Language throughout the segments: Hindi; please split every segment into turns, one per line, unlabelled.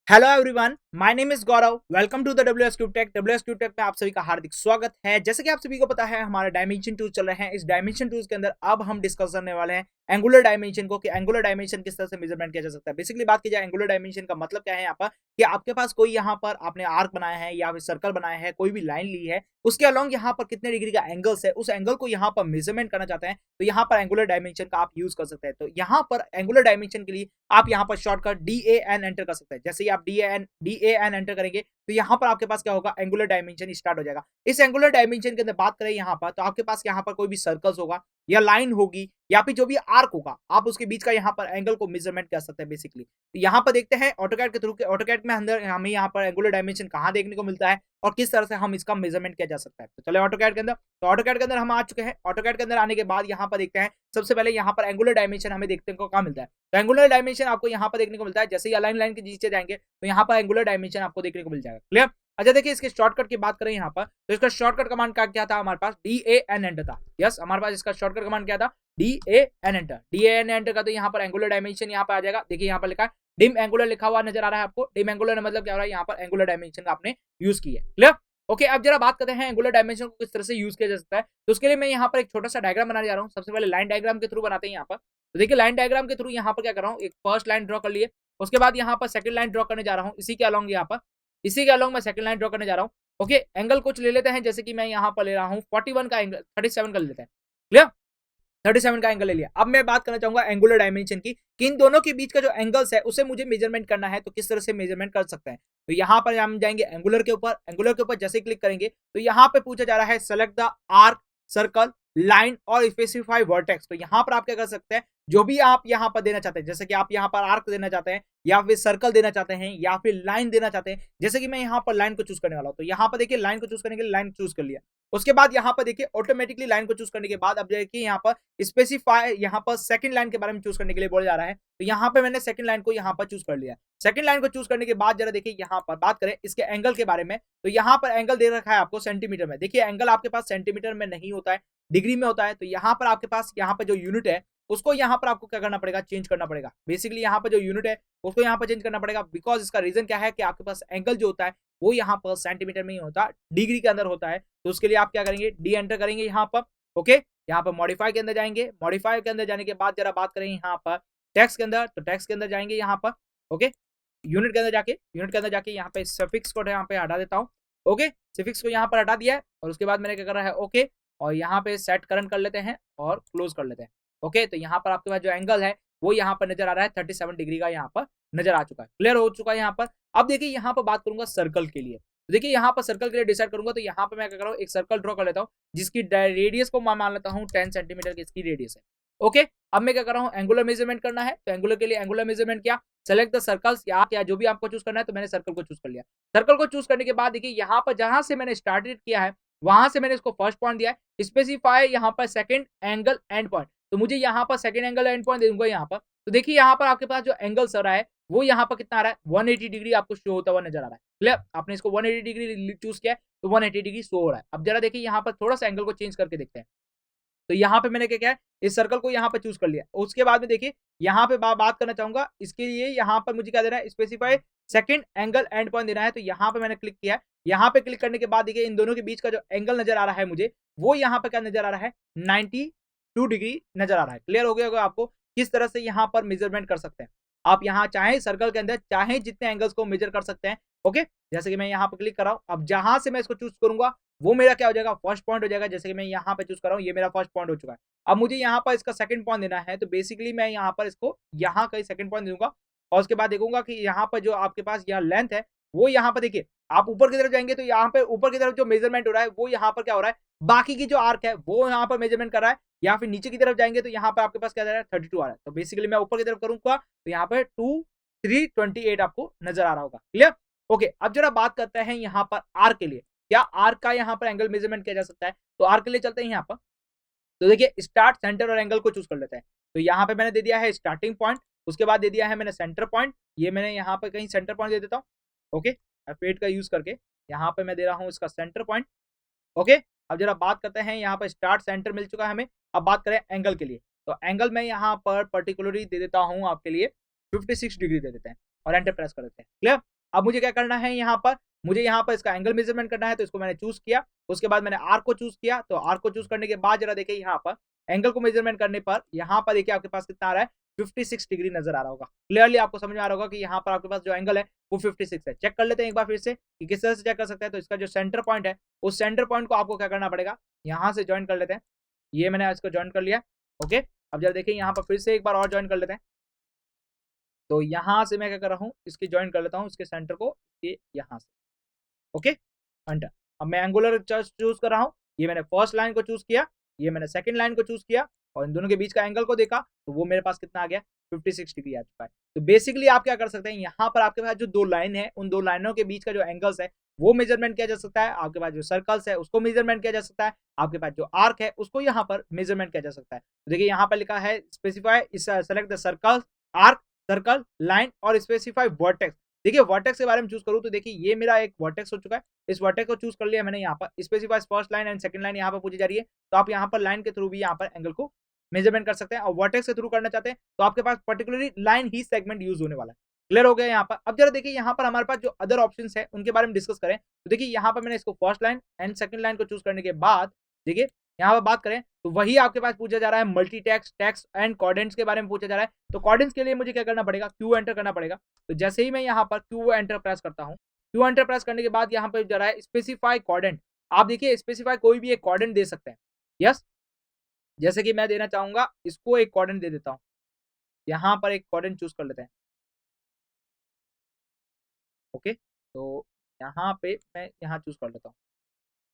Hello everyone, my name is Gaurav. Welcome to the W S cube tech. W S cube tech में आप सभी का हार्दिक स्वागत है। जैसे कि आप सभी को पता है, हमारे डायमेंशन टूल्स चल रहे हैं। इस डायमेंशन टूल्स के अंदर अब हम डिस्कस करने वाले हैं एंगुलर डायमेंशन को, कि एंगुलर डायमेंशन किस तरह से मेजरमेंट किया जा सकता है। बेसिकली बात की जाए एंगुलर डायमेंशन का मतलब क्या है यहाँ पर, कि आपके पास कोई यहाँ पर आपने आर्क बनाया है या फिर सर्कल बनाया है, कोई भी लाइन ली है, उसके अलॉन्ग यहाँ पर कितने डिग्री का एंगल्स है, उस एंगल को यहाँ पर मेजरमेंट करना चाहते हैं तो यहाँ पर एंगुलर डायमेंशन का आप यूज कर सकते हैं। तो यहाँ पर एंगुलर डायमेंशन के लिए आप यहाँ पर शॉर्टकट DAN एंटर कर सकते हैं। जैसे ही आप DAN एंटर करेंगे तो यहाँ पर आपके पास क्या होगा, एंगुलर डायमेंशन स्टार्ट हो जाएगा। इस एंगुलर डायमेंशन के अंदर बात करें यहाँ पर, तो आपके पास यहाँ पर कोई भी सर्कल्स होगा या लाइन होगी या फिर जो भी आर्क होगा, आप उसके बीच का यहाँ पर एंगल को मेजरमेंट कर सकते हैं बेसिकली। तो यहाँ पर देखते हैं ऑटोकैड के थ्रू, ऑटोकैड में अंदर हमें यहाँ पर एंगुलर डायमेंशन कहाँ देखने को मिलता है और किस तरह से हम इसका मेजरमेंट किया जा सकता है। तो चले ऑटोकैड के अंदर। तो ऑटोकैड के अंदर हम आ चुके हैं। ऑटोकैड के अंदर आने के बाद यहाँ पर देखते हैं, सबसे पहले यहाँ पर एंगुलर डायमेंशन हमें देखने को कहाँ मिलता है। तो एंगुलर डायमेंशन आपको यहाँ पर देखने को मिलता है, जैसे ही अलाइन लाइन के नीचे जाएंगे तो यहाँ पर एंगुलर डायमेंशन आपको देखने को मिल जाएगा। क्लियर। अच्छा देखिए, इसके शॉर्टकट की बात करें यहाँ पर, तो इसका शॉर्टकट कमांड क्या था हमारे पास, DAN एंटर था। यस, हमारे पास इसका शॉर्टकट कमांड क्या था, DAN एंटर। DAN एंटर का तो यहाँ पर एंगुलर डायमेंशन यहाँ पर आ जाएगा। देखिए यहाँ पर लिखा है डिम एंगुलर लिखा हुआ नजर आ रहा है आपको। डिम एंगुलर मतलब क्या हो रहा है, यहाँ पर एंगुलर डायमेंशन का आपने यूज किया है। क्लियर। ओके, अब जरा बात करते हैं एंगुलर डायमेंशन को किस तरह से यूज किया जा सकता है। तो उसके लिए मैं यहाँ पर एक छोटा सा डायग्राम बनाने जा रहा हूँ। सबसे पहले लाइन डायग्राम के थ्रू बनाते हैं यहाँ पर। तो देखिए लाइन डायग्राम के थ्रू यहाँ पर क्या कर रहा हूँ, एक फर्स्ट लाइन ड्रॉ कर लिए, उसके बाद यहाँ पर सेकंड लाइन ड्रॉ करने जा रहा हूँ। इसी के अलॉन्ग यहाँ पर, इसी के अलॉन्ग मैं सेकंड लाइन ड्रॉ करने जा रहा हूँ। ओके, एंगल कुछ ले लेते हैं, जैसे कि मैं यहाँ पर ले रहा हूँ 41 का एंगल, 37 का ले लेते हैं। क्लियर। 37 का एंगल ले लिया। अब मैं बात करना चाहूंगा एंगुलर डायमेंशन की, कि इन दोनों के बीच का जो एंगल्स है उसे मुझे मेजरमेंट करना है, तो किस तरह से मेजरमेंट कर सकते हैं। तो यहाँ पर हम जाएंगे एंगुलर के ऊपर। एंगुलर के ऊपर जैसे क्लिक करेंगे तो यहाँ पे पूछा जा रहा है select the arc, circle, line और स्पेसिफाई वर्टेक्स। तो यहाँ पर आप क्या कर सकते हैं, जो भी आप यहाँ पर देना चाहते हैं, जैसे कि आप यहाँ पर आर्क देना चाहते हैं या फिर सर्कल देना चाहते हैं या फिर लाइन देना चाहते हैं। जैसे कि मैं यहाँ पर लाइन को चूज करने वाला हूँ, तो यहाँ पर देखिए लाइन को चूज करने के लिए लाइन चूज कर लिया। उसके बाद यहाँ पर देखिए ऑटोमेटिकली लाइन को चूज करने के बाद अब देखिए यहाँ पर स्पेसिफाई, यहाँ पर सेकंड लाइन के बारे में चूज करने के लिए बोला जा रहा है। तो यहाँ पे मैंने सेकंड लाइन को यहाँ पर चूज कर लिया। सेकंड लाइन को चूज करने के बाद जरा देखिए यहाँ पर बात करें इसके एंगल के बारे में, तो यहाँ पर एंगल दे रखा है आपको सेंटीमीटर में। देखिए एंगल आपके पास सेंटीमीटर में नहीं होता है, डिग्री में होता है। तो यहाँ पर आपके पास यहाँ पर जो यूनिट है उसको यहाँ पर आपको क्या करना पड़ेगा, चेंज करना पड़ेगा। बेसिकली यहाँ पर जो यूनिट है उसको यहाँ पर चेंज करना पड़ेगा, बिकॉज इसका रीजन क्या है कि आपके पास एंगल जो होता है वो यहाँ पर सेंटीमीटर में ही होता, डिग्री के अंदर होता है। तो उसके लिए आप क्या करेंगे, डी एंटर करेंगे यहाँ पर। ओके, यहाँ पर मॉडिफाई के अंदर जाएंगे। मॉडिफाई के अंदर जाने के बाद जरा बात करें यहाँ पर टेक्स्ट के अंदर, तो टेक्स्ट के अंदर जाएंगे यहाँ पर। ओके, यूनिट के अंदर जाके, यूनिट के अंदर जाके यहाँ पे सफिक्स को यहाँ पे हटा देता हूँ। ओके, सफिक्स को यहाँ पर हटा दिया है और उसके बाद मैंने क्या कर रहा है, ओके, और यहाँ पे सेट करंट कर लेते हैं और क्लोज कर लेते हैं। ओके, तो यहाँ पर आपके पास जो एंगल है वो यहाँ पर नजर आ रहा है 37 डिग्री का, यहाँ पर नजर आ चुका है। क्लियर हो चुका है यहाँ पर। अब देखिए यहाँ पर बात करूंगा सर्कल के लिए। तो देखिए यहाँ पर सर्कल के लिए डिसाइड करूंगा, तो यहाँ पे मैं क्या कर रहा हूँ, एक सर्कल ड्रॉ कर लेता हूँ जिसकी रेडियस को मैं मान लेता हूँ 10 सेंटीमीटर की इसकी रेडियस है। ओके, अब मैं क्या कर रहा हूँ, एंगुलर मेजरमेंट करना है। तो एंगुलर के लिए एंगुलर मेजरमेंट क्या, सेलेक्ट द सर्कल्स, या जो भी आपको चूज करना है। तो मैंने सर्कल को चूज कर लिया। सर्कल को चूज करने के बाद देखिए यहाँ पर जहां से मैंने स्टार्टेड किया है वहां से मैंने इसको फर्स्ट पॉइंट दिया है। स्पेसिफाई यहाँ पर सेकंड एंगल एंड पॉइंट, तो मुझे यहाँ पर सेकंड एंगल एंड पॉइंट दे दूंगा यहाँ पर। तो देखिए यहाँ पर आपके पास जो एंगल सर है वो यहाँ पर कितना आ रहा है, 180 डिग्री आपको शो होता हुआ नजर आ रहा है। क्लियर, आपने इसको 180 डिग्री चूज किया है तो 180 डिग्री शो हो रहा है। अब जरा देखिए यहाँ पर थोड़ा सा एंगल को चेंज करके देखते हैं। तो यहाँ पे मैंने क्या किया है, इस सर्कल को यहाँ पे चूज कर लिया। उसके बाद में देखिए यहाँ पे बात करना चाहूंगा, इसके लिए यहाँ पर मुझे क्या देना है, specify second angle and point देना है। तो यहाँ पे मैंने क्लिक किया है। यहाँ पे क्लिक करने के बाद देखिए इन दोनों के बीच का जो एंगल नजर आ रहा है मुझे, वो यहाँ पे क्या नजर आ रहा है, 92 डिग्री नजर आ रहा है। क्लियर हो गया होगा आपको किस तरह से यहाँ पर मेजरमेंट कर सकते हैं। आप यहाँ चाहे सर्कल के अंदर चाहे जितने एंगल्स को मेजर कर सकते हैं। ओके, जैसे कि मैं यहाँ पे क्लिक कर रहा हूँ, अब जहां से मैं इसको चूज करूंगा वो मेरा क्या हो जाएगा, फर्स्ट पॉइंट हो जाएगा। जैसे कि मैं यहाँ पे चूज कर रहा हूँ, ये मेरा फर्स्ट पॉइंट हो चुका है। अब मुझे यहाँ पर इसका सेकंड पॉइंट देना है, तो बेसिकली मैं यहाँ पर इसको यहाँ का सेकंड पॉइंट दूंगा और उसके बाद देखूंगा कि यहाँ पर जो आपके पास यहाँ लेंथ है वो यहाँ पर देखिए, आप ऊपर की तरफ जाएंगे तो यहाँ पे ऊपर की तरफ जो मेजरमेंट हो रहा है वो यहाँ पर क्या हो रहा है, बाकी की जो आर्क है वो यहाँ पर मेजरमेंट कर रहा है। या फिर नीचे की तरफ जाएंगे तो यहाँ पर आपके पास क्या आ रहा है, 32 आ रहा है। तो बेसिकली मैं ऊपर की तरफ करूंगा तो यहाँ पे 2328 आपको नजर आ रहा होगा। क्लियर। ओके, अब जरा बात करते हैं यहाँ पर आर्क के लिए, क्या आर्क का यहाँ पर एंगल मेजरमेंट किया जा सकता है। तो आर्क के लिए चलते हैं यहाँ पर। तो देखिए स्टार्ट, सेंटर और एंगल को चूज कर लेते हैं। तो यहाँ पे मैंने दे दिया है स्टार्टिंग पॉइंट, उसके बाद दे दिया है मैंने सेंटर पॉइंट। ये मैंने यहाँ पे कहीं सेंटर पॉइंट दे देता हूँ। ओके, फेड का यूज करके यहाँ पे मैं दे रहा हूँ इसका सेंटर पॉइंट। ओके, अब जरा बात करते हैं, यहाँ पर स्टार्ट सेंटर मिल चुका है हमें। अब बात करें एंगल के लिए, तो एंगल मैं यहाँ पर पर्टिकुलरली दे देता हूँ आपके लिए 56 डिग्री दे देते हैं और एंटर प्रेस कर देते हैं। क्लियर। अब मुझे क्या करना है यहाँ पर, मुझे यहाँ पर इसका एंगल मेजरमेंट करना है, तो इसको मैंने चूज किया। उसके बाद मैंने आर्क को चूज किया, तो आर्क को चूज करने के बाद जरा देखिए यहाँ पर एंगल को मेजरमेंट करने पर यहाँ पर देखिए आपके पास कितना आ रहा है, 56 डिग्री नजर आ रहा होगा। क्लियरली आपको समझ में आ रहा होगा कि यहाँ पर आपके पास जो एंगल है वो 56 है। चेक कर लेते हैं एक बार फिर से कि किस तरह से चेक कर सकते हैं। तो इसका जो सेंटर पॉइंट है, उस सेंटर पॉइंट को आपको क्या करना पड़ेगा, यहाँ से ज्वाइन कर लेते हैं। ये मैंने इसको ज्वाइन कर लिया। ओके, अब जरा देखिए यहाँ पर फिर से एक बार और ज्वाइन कर लेते हैं। तो यहाँ से मैं क्या कर रहा हूँ, इसकी ज्वाइन कर लेता हूँ इसके सेंटर को, ये यहाँ से। Okay, under. अब मैं एंगुलर चूज कर रहा हूँ। ये मैंने फर्स्ट लाइन को चूज किया, ये मैंने सेकंड लाइन को चूज किया, और इन दोनों के बीच का एंगल को देखा तो वो मेरे पास कितना आ गया, 56 डिग्री आ चुका है। तो बेसिकली आप क्या कर सकते हैं, यहाँ पर आपके पास जो दो लाइन है, उन दो लाइनों के बीच का जो एंगल्स है वो मेजरमेंट किया जा सकता है। आपके पास जो सर्कल्स है उसको मेजरमेंट किया जा सकता है। आपके पास जो आर्क है उसको यहाँ पर मेजरमेंट किया जा सकता है। तो देखिए यहाँ पर लिखा है specify select the circle, arc, circle, line और स्पेसिफाई वर्टेक्स। देखिए वर्टेक्स के बारे में चूज करूँ तो देखिए ये मेरा एक वर्टेक्स हो चुका है। इस वर्टेक्स को चूज कर लिया मैंने। यहाँ पर specify first line and second line यहाँ पर पूछी जा रही है, तो आप यहाँ पर लाइन के थ्रू भी यहाँ पर एंगल को मेजरमेंट कर सकते हैं। और वर्टेक्स के थ्रू करना चाहते हैं तो आपके पास पर्टिकुलरली लाइन ही सेगमेंट यूज होने वाला है। क्लियर हो गया यहाँ पर। अब जरा देखिए यहाँ पर हमारे पास जो अदर ऑप्शंस है उनके बारे में डिस्कस करें तो देखिए यहाँ पर मैंने इसको first line and second line को चूज करने के बाद देखिए यहाँ पर बात करें तो वही आपके पास पूछा जा रहा है multi text, text and coordinates के बारे में पूछा जा रहा है। तो कोऑर्डिनेट्स के लिए मुझे क्या करना पड़ेगा, क्यू एंटर करना पड़ेगा। तो जैसे ही मैं यहाँ पर क्यू एंटर प्रेस करता हूँ, क्यू एंटर प्रेस करने के बाद यहाँ पर जा रहा है स्पेसिफाई कोऑर्डिनेट। आप देखिए स्पेसिफाई कोई भी एक कोऑर्डिनेट दे सकते हैं। यस, जैसे कि मैं देना चाहूंगा इसको एक कोऑर्डिनेट दे देता हूँ। यहाँ पर एक कोऑर्डिनेट चूज कर लेते हैं। ओके, तो यहाँ पे मैं यहाँ चूज कर लेता हूँ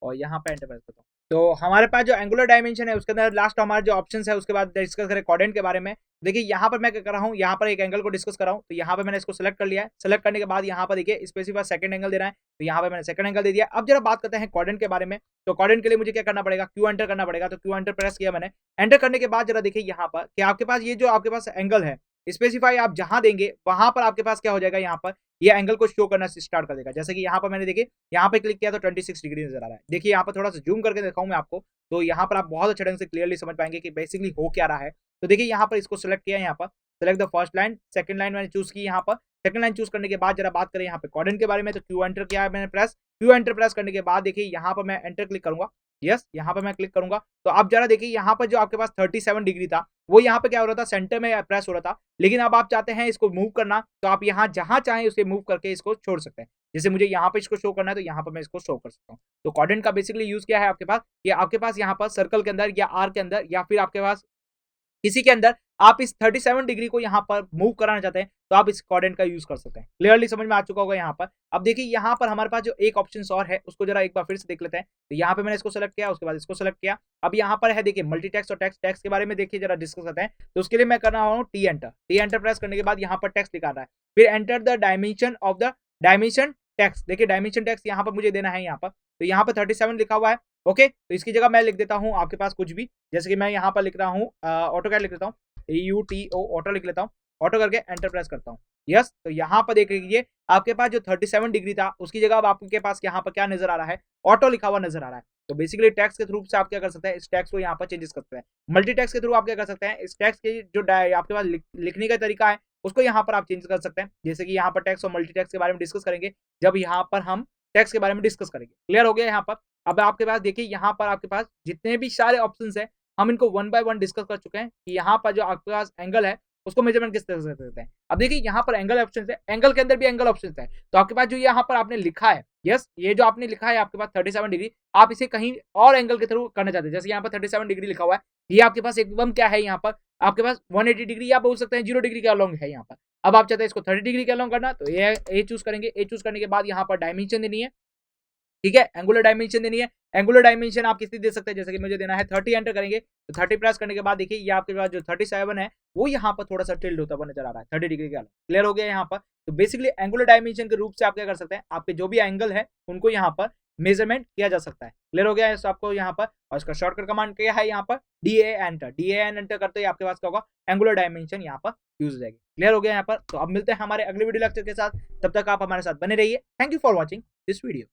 और यहाँ पे एंटर प्रेस करता हूँ। तो हमारे पास जो एंगुलर डायमेंशन है उसके अंदर लास्ट हमारा जो ऑप्शन है उसके बाद डिस्कस करें कोऑर्डिनेट के बारे में। देखिए यहाँ पर मैं क्या कर रहा हूँ, यहाँ पर एक एंगल को डिस्कस कर रहा हूँ। तो यहाँ पे मैंने इसको सेलेक्ट कर लिया है। सेलेक्ट करने के बाद यहाँ पर देखिए स्पेसिफाई सेकंड एंगल देना है, तो यहाँ पे मैंने सेकंड एंगल दे दिया। अब जरा बात करते हैं कोऑर्डिनेट के बारे में। तो कोऑर्डिनेट के लिए मुझे क्या करना पड़ेगा, क्यू एंटर करना पड़ेगा। तो क्यू एंटर प्रेस किया मैंने। एंटर करने के बाद जरा देखिए यहाँ पर कि आपके पास ये जो आपके पास एंगल है स्पेसिफाई आप जहां देंगे वहां पर आपके पास क्या हो जाएगा, यहाँ पर ये एंगल को शो करना स्टार्ट कर देगा। जैसे कि यहाँ पर मैंने देखिए यहाँ पे क्लिक किया तो 26 डिग्री नजर आ रहा है। देखिए यहाँ पर थोड़ा सा जूम करके दिखाऊं मैं आपको, तो यहाँ पर आप बहुत अच्छे ढंग से क्लियरली समझ पाएंगे कि बेसिकली हो क्या रहा है। तो देखिए यहाँ पर इसको सिलेक्ट किया, यहाँ पर select the first line, second line मैंने चूज की। यहाँ पर सेकंड लाइन चूज करने के बाद जरा बात करें यहाँ पे कोऑर्डिनेट के बारे में। तो क्यू एंटर किया है मैंने प्रेस। क्यू एंटर प्रेस करने के बाद देखिए यहाँ पर मैं एंटर क्लिक करूंगा। यस, यहाँ पर मैं क्लिक करूंगा तो आप जरा देखिए यहाँ पर जो आपके पास 37 डिग्री था वो यहाँ पे क्या हो रहा था, सेंटर में प्रेस हो रहा था। लेकिन अब आप चाहते हैं इसको मूव करना तो आप यहाँ जहां चाहें उसे मूव करके इसको छोड़ सकते हैं। जैसे मुझे यहाँ पे इसको शो करना है तो यहाँ पर मैं इसको शो कर सकता हूँ। तो कोऑर्डिनेट का बेसिकली यूज क्या है आपके पास, कि आपके पास यहाँ पर सर्कल के अंदर या आर के अंदर या फिर आपके पास किसी के अंदर आप इस 37 डिग्री को यहाँ पर मूव कराना चाहते हैं तो आप इस कोऑर्डिनेट का यूज कर सकते हैं। क्लियरली समझ में आ चुका होगा यहाँ पर। अब देखिए यहाँ पर हमारे पास जो एक ऑप्शन और है उसको जरा एक बार फिर से देख लेते हैं। तो यहाँ पे मैंने इसको सेलेक्ट किया, उसके बाद इसको सेलेक्ट किया। अब यहाँ पर है देखिए मल्टी टेक्स्ट और टेक्स्ट। टेक्स्ट के बारे में देखिए जरा डिस्कस करते हैं। तो उसके लिए मैं कर रहा हूँ T enter. T enter press करने के बाद यहाँ पर टेक्स्ट दिखा रहा है, फिर enter the dimension of the dimension text. देखिए डायमेंशन टेक्स्ट यहाँ पर मुझे देना है यहाँ पर। तो यहाँ पर 37 लिखा हुआ है। ओके, तो इसकी जगह मैं लिख देता हूँ आपके पास कुछ भी, जैसे कि मैं यहाँ पर लिख रहा हूँ ऑटोकैड लिख लेता हूँ, AUTO ऑटो लिख लेता हूँ। ऑटो करके एंटर प्रेस करता हूँ। यस, तो यहाँ पर देख लीजिए आपके पास जो 37 डिग्री था उसकी जगह अब आपके पास यहाँ पर क्या नजर आ रहा है, ऑटो लिखा हुआ नजर आ रहा है। तो बेसिकली टेक्स्ट के थ्रू से आप क्या कर सकते हैं, इस टेक्स्ट को यहाँ पर चेंजेस कर सकते हैं। मल्टी टेक्स्ट के थ्रू आप क्या कर सकते हैं, इस टेक्स्ट के जो आपके पास लिखने का तरीका है उसको यहाँ पर आप चेंज कर सकते हैं। जैसे कि यहाँ पर टेक्स्ट और मल्टी टेक्स्ट के बारे में डिस्कस करेंगे जब यहाँ पर हम टेक्स्ट के बारे में डिस्कस करेंगे। क्लियर हो गया यहाँ पर। अब आपके पास देखिए यहाँ पर आपके पास जितने भी सारे ऑप्शंस है हम इनको वन बाय वन डिस्कस कर चुके हैं कि यहाँ पर जो आपके पास एंगल है उसको मेजरमेंट किस तरह से करते हैं। अब देखिए यहाँ पर एंगल ऑप्शन है, एंगल के अंदर भी एंगल ऑप्शन है। तो आपके पास जो यहाँ पर आपने लिखा है, यस, ये जो आपने लिखा है आपके पास 37 डिग्री, आप इसे कहीं और एंगल के थ्रू करना चाहते हैं। जैसे यहाँ पर 37 डिग्री लिखा हुआ है, ये आपके पास एकदम क्या है, यहाँ पर आपके पास 180 डिग्री या बोल सकते हैं 0 डिग्री के अलॉन्ग है यहाँ पर। अब आप चाहते हैं इसको 30 डिग्री के अलॉन्ग करना, तो ए चूज करेंगे। ए चूज करने के बाद यहाँ पर डायमेंशन देनी है, ठीक है, एंगुलर डायमेंशन देनी है। एंगुलर डायमेंशन आप कितनी दे सकते हैं, जैसे कि मुझे देना है 30। एंटर करेंगे तो 30 प्रेस करने के बाद देखिए ये आपके पास जो 37 है वो यहाँ पर थोड़ा सा टिल्ड होता हुआ नजर आ रहा है 30 डिग्री के अलग। क्लियर हो गया यहाँ पर। तो बेसिकली एंगुलर डायमेंशन के रूप से आप क्या कर सकते हैं, आपके जो भी एंगल है उनको यहाँ पर मेजरमेंट किया जा सकता है। क्लियर हो गया है आपको यहाँ पर। और इसका शॉर्टकट कमांड क्या है यहाँ पर, DAN एंटर। DAN एंटर करते ही आपके पास क्या होगा, एंगुलर डायमेंशन यहाँ पर यूज हो जाएगी। क्लियर हो गया यहाँ पर। तो अब मिलते हैं हमारे अगले वीडियो लेक्चर के साथ, तब तक आप हमारे साथ बने रहिए। Thank you for watching this video.